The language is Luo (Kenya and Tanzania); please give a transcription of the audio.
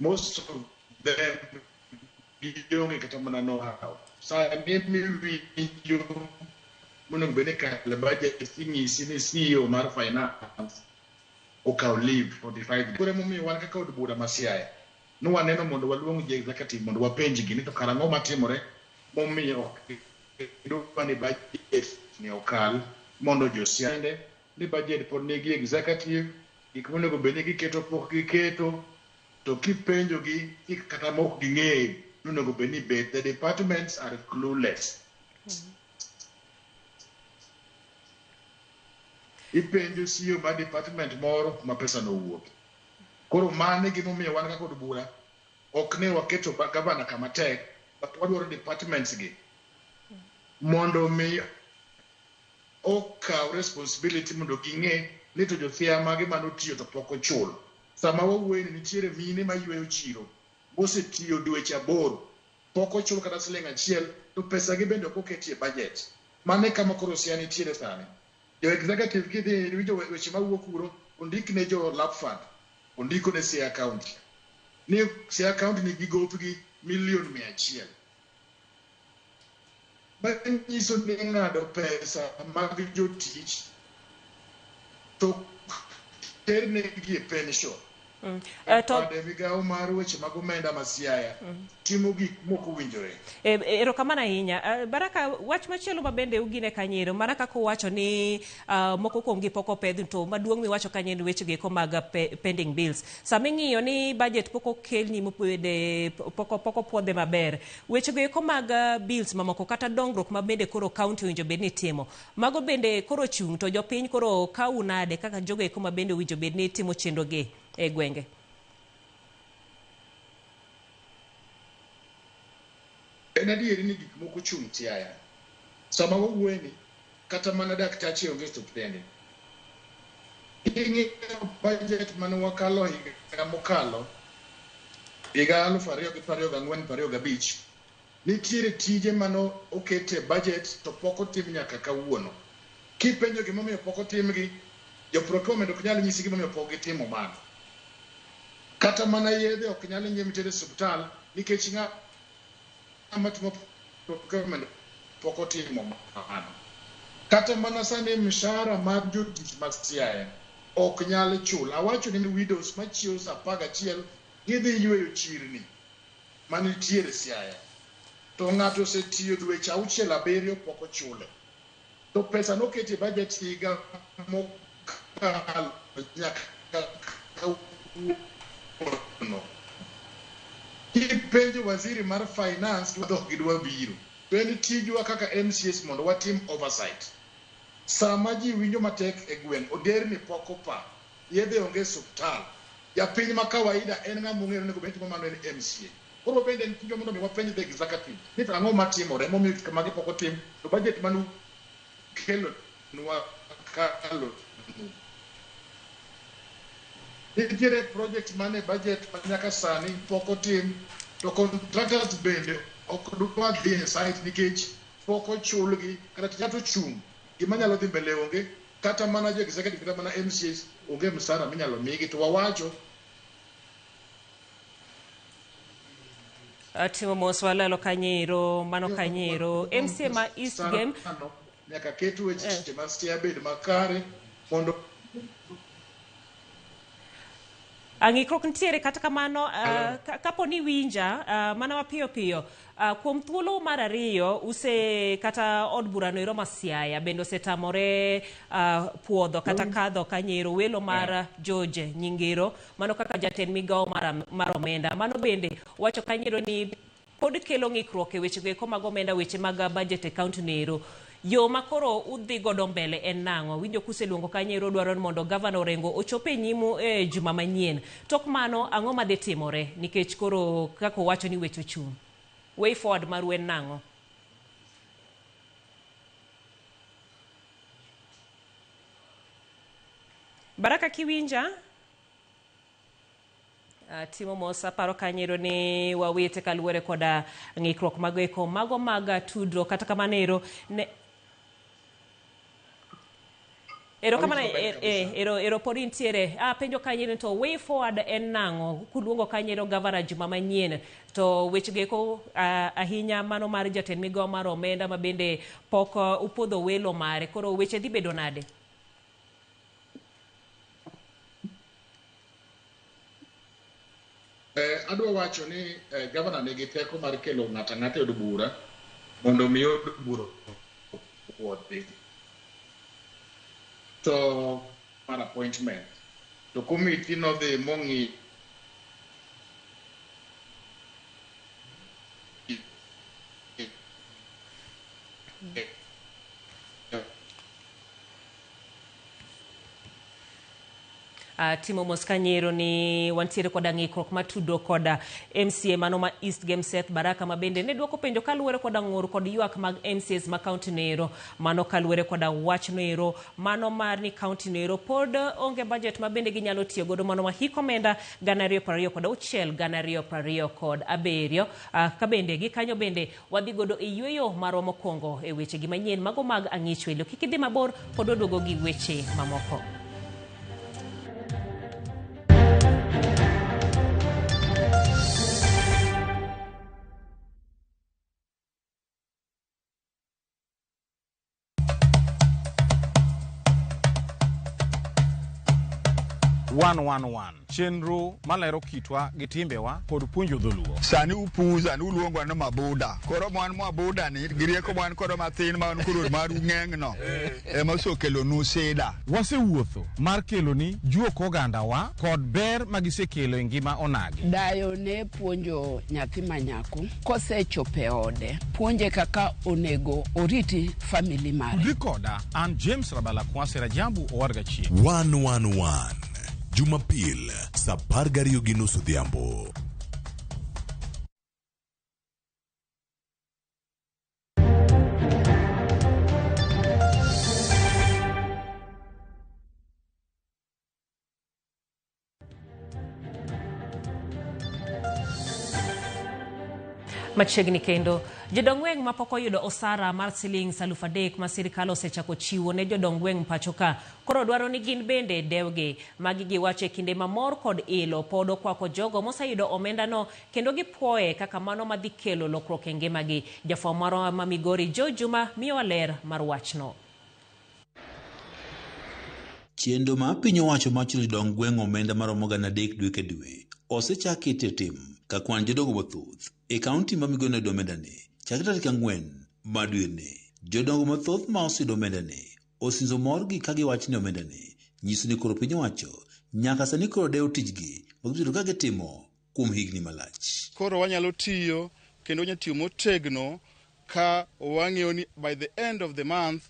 most of them don't know how. So I maybe you mun beneka le budget thingi sini CEO mar finance o ka leave 45 kore mumi wan ka od bura masiaya no waneno mondo waluong je executive mondo wapenji gini to karango matimore mumi ok do pani budget ni okal mondo josiande ni budget pod nigi executive ikonego benegi keto pok giketo to kipenjo gi kata mok ging'eyo nunego beni bet the departments are clueless. Ipenjo CEO ma department moro ma pesa no wuok. Koro mane gimomiyo wan kaka od bura ok ne waketo gavana kama tek but wadwaro departments gi mondo mi okaw responsibility mondo ging'e ni to jothia mage manotiyo to pok ochul. Sama wawuoyo ni nitiere mine ma yweyo chiro mosetiyo dweche 8 pok ochul kata siling achiel to pesa gi bende ok oketie budget. Mane kama koro sia nitiere sani. Jo executive gidhi winjo weche mawuok kuro ondik ne jo lab fund ondiko ne sia account ni sia account ni gigopgi milion 100 banyiso ni ng'ado pesa mag jotich to terne gi pension to migawo mar weche mag omenda masiaya timo gik moko winjore. Erokamano ahinya. Baraka, wach machielo mabende ugine Kanyero mana kaka wacho ni moko kuom gi pok opedh to maduong' miwacho kanyo ni weche geko mag pending bills. Sama ing'iyo ni budget pok okelni mopwede pok opuodhe maber, weche geko mag bills mamoko kata dongruok mabende koro county winjo bedni timo, mago bende koro chung' to jopiny koro kaunade kaka jogo eko mabende winjo bedni timo chenro gi e gwenge. En adieri ni gik moko chung' tiaya. Sama wawuoyo ni kata mana daktachi onge suptende. Ing'e budget mane wakalo higa mokalo higa 2024-25 nitiere tije mano okete budget to pok otim nyaka kawuono. Kipenjo gimomiyo pok otimgi, jo procurement ok nyal nyisi gimomiyo pok gitimo mano. Kata mana yedhe ok nyal nyiew tere suptal nikech ng'ama timo procurement pok otimo mano. Kata mana sani mshahara mag jotich mag Siaya ok nyal chul. Awacho ni widows machiwo sa 11 gidhi yweyo chirni manitiere Siaya. To ng'ato osetiyo dweche 6-7 pok ochule. To pesa noketi budget higa mokalo nyaka no. Kipenjo waziri mar finance wadok gidwa biro. To en tijwa kaka MCS mondo watim oversight. Sama ji winjo matek e gweng' oderni pok opa. Yedhe onge suptal. Japiny ma kawaida en ng'ama ong'eyo nego bed mano en MCA. Koro bende en tijwa mondo mi wapenj the executive. Ni to ang'o matimore momiyo kama pok otim to budget manu kelo nwa kalo. Nitiere project mane budget nyaka sani pok otim to contractors bende ok dwa dhi e site nikech pok ochulgi kata tija to chung' gima nyalo dhi mbele onge kata mana jo executive kata mana MCS onge msara minyalo migi to wawacho Atimo moswalalo Kanyero mano Kanyero MCA ma East Game nyaka ketu weche ma stia bed makare mondo ang'ikruok nitiere kata kamano kapo ni winja mana mapiyo piyo kuom thuolo mar ariyo use kata od burano ero ma Siaya bende osetamore puodho kata kadho Kanyero welo mar George Nyingiro mano kaka jatend migawo mar omenda mano bende wacho Kanyero ni pod kelo ng'ikruok e weche go mag omenda weche mag budget e county nero. Yo makoro udhi godo mbele en nang'o? Winjo kuseluongo Kanyero dwaro mondo governor Orengo ochope nyimu e juma manyien. Tok mano ang'o madhi timore nikech koro kako wacho ni weche chung'. Way forward mar wen nang'o? Baraka kiwinja? Timo mosa paro Kanyero ni wawete kaluwore koda ng'ikruok mago mag tudro kata kamanero ne Ero kamano ero pod intiere penjo kanyo to way forward en nango kuluongo kanyo Governor Juma manyien to wechege ko ahinya mano mar jatend migao mar omenda ma bende pok upodho welo mare koro weche dhi bedo nade? Adwa wacho ni governor nigi teko mar kelo ng'ata ng'ata od bura mondo mi od bura wuodhi to mar appointment to committee no dhi mongi Timo Moskanyero ni wantiere koda ng'ikruok matudo koda MCA mano ma East Game Seth Baraka ma bende ne duoko penjo kaluwore koda ng'ur kod ywak mag MCAs ma kaunti nero mano kaluwore koda wach nero mano mar ni kaunti nero pod onge budget ma bende ginyalo tiyo godo mano ma hik omenda 2026 2027 ka bende gikanyo bende wadhi godo e yweyo marwa mokwongo e weche gi manyien mago mag ang'ich welo kik idhi mabor pod oduogo gi weche mamoko. Chenro malero kitwa gi timbewa kod puonjo dholuo. Sani upuza ni uluongo na mabuda. Koro mwan mabuda ni girieko mwan koro mathin man koro maru ng'eng'no. Ema sokelo nuseda. Wasewuotho mar kelo ni juok oganda wa kod ber magisekelo e ngima onagi. Dayo ne puonjo nyathi manyako kosechope ode. Puonje kaka onego oriti family mare. Rikoda an James Rabala Kwasera Jambu Owarga Chien. 111 Jumapil sa 12:30 odhiambo. Machiegni kendo jodong gweng' ma pok oyudo osara mar siling 3,000 ma sirikal osechako chiwo ne jodong gweng' pacho ka koro dwaro ni gin bende dewgi magi giwacho e kinde mamor kod ilo pod okwako jogo moseyudo omenda no kendo gipuoye kaka mano madhi kelo lokruok e ngimagi. Jafwambo marwa ma Migori Joe Juma miyo ler mar wachno. Chenro ma piny owacho machulo jodong gweng' omenda maromo 3 dwe ka dwe osechaki e tim ka kwan jodongo mathoth e kaunti ma Migori oyudo omenda ne chakre tarik 4 ma dwe ne. Jodongo mathoth ma oseyudo omenda ne osinzo morgi ka giwacho ni omenda ne nyiso ni koro piny owacho nyaka sani koro dewo tijgi magibiro ka gitimo kuom higni malach. Koro wanyalo tiyo kendo wanyalo tiyo motegno ka wang'eyo ni by the end of the month